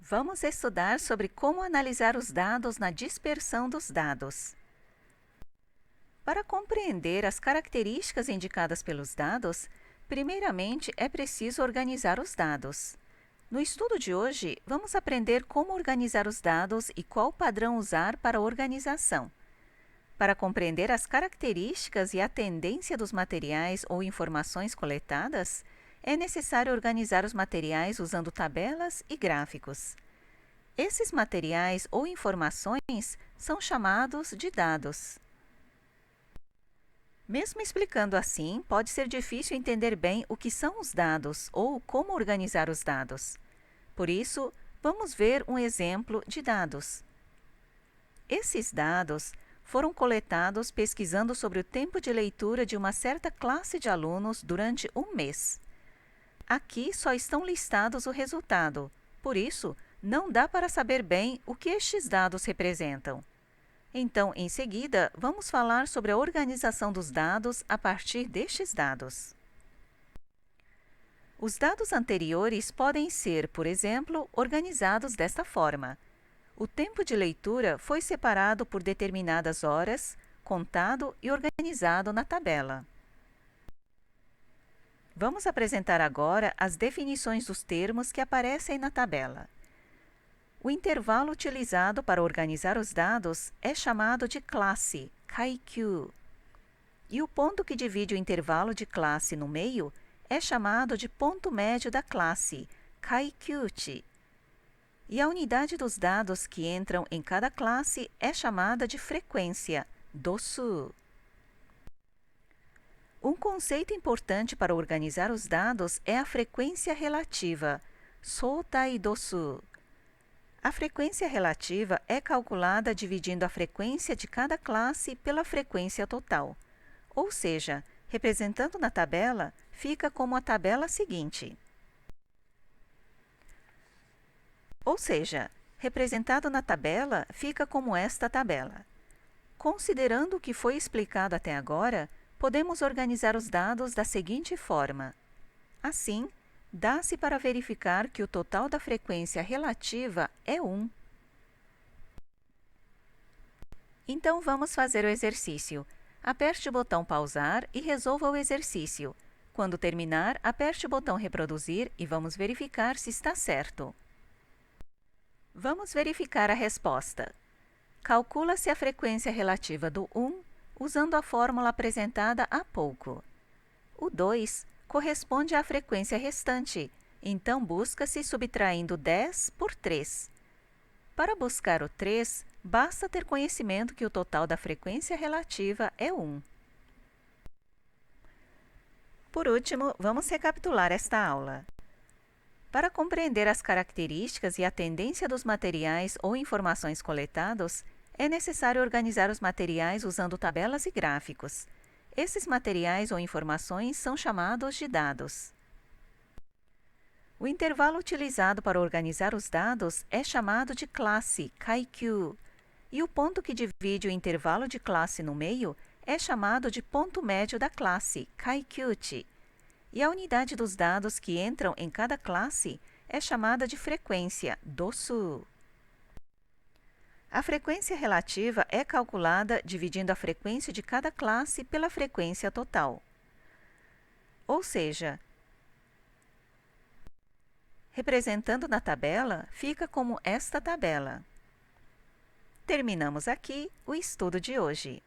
Vamos estudar sobre como analisar os dados na dispersão dos dados. Para compreender as características indicadas pelos dados, primeiramente é preciso organizar os dados. No estudo de hoje, vamos aprender como organizar os dados e qual padrão usar para a organização. Para compreender as características e a tendência dos materiais ou informações coletadas, é necessário organizar os materiais usando tabelas e gráficos. Esses materiais ou informações são chamados de dados. Mesmo explicando assim, pode ser difícil entender bem o que são os dados ou como organizar os dados. Por isso, vamos ver um exemplo de dados. Esses dados foram coletados pesquisando sobre o tempo de leitura de uma certa classe de alunos durante um mês. Aqui só estão listados o resultado, por isso, não dá para saber bem o que estes dados representam. Então, em seguida, vamos falar sobre a organização dos dados a partir destes dados. Os dados anteriores podem ser, por exemplo, organizados desta forma. O tempo de leitura foi separado por determinadas horas, contado e organizado na tabela. Vamos apresentar agora as definições dos termos que aparecem na tabela. O intervalo utilizado para organizar os dados é chamado de classe, kaikyu. E o ponto que divide o intervalo de classe no meio é chamado de ponto médio da classe, kaikyuchi. E a unidade dos dados que entram em cada classe é chamada de frequência, dosu. Um conceito importante para organizar os dados é a frequência relativa, soutai dosu. A frequência relativa é calculada dividindo a frequência de cada classe pela frequência total. Ou seja, representando na tabela, fica como a tabela seguinte. Ou seja, representado na tabela, fica como esta tabela. Considerando o que foi explicado até agora, podemos organizar os dados da seguinte forma. Assim, dá-se para verificar que o total da frequência relativa é 1. Então, vamos fazer o exercício. Aperte o botão pausar e resolva o exercício. Quando terminar, aperte o botão reproduzir e vamos verificar se está certo. Vamos verificar a resposta. Calcula-se a frequência relativa do 1 usando a fórmula apresentada há pouco. O 2 corresponde à frequência restante, então busca-se subtraindo 10 por 3. Para buscar o 3, basta ter conhecimento que o total da frequência relativa é 1. Por último, vamos recapitular esta aula. Para compreender as características e a tendência dos materiais ou informações coletados, é necessário organizar os materiais usando tabelas e gráficos. Esses materiais ou informações são chamados de dados. O intervalo utilizado para organizar os dados é chamado de classe, kaikyu, e o ponto que divide o intervalo de classe no meio é chamado de ponto médio da classe, kaikyuchi, e a unidade dos dados que entram em cada classe é chamada de frequência, dosu. A frequência relativa é calculada dividindo a frequência de cada classe pela frequência total. Ou seja, representando na tabela, fica como esta tabela. Terminamos aqui o estudo de hoje.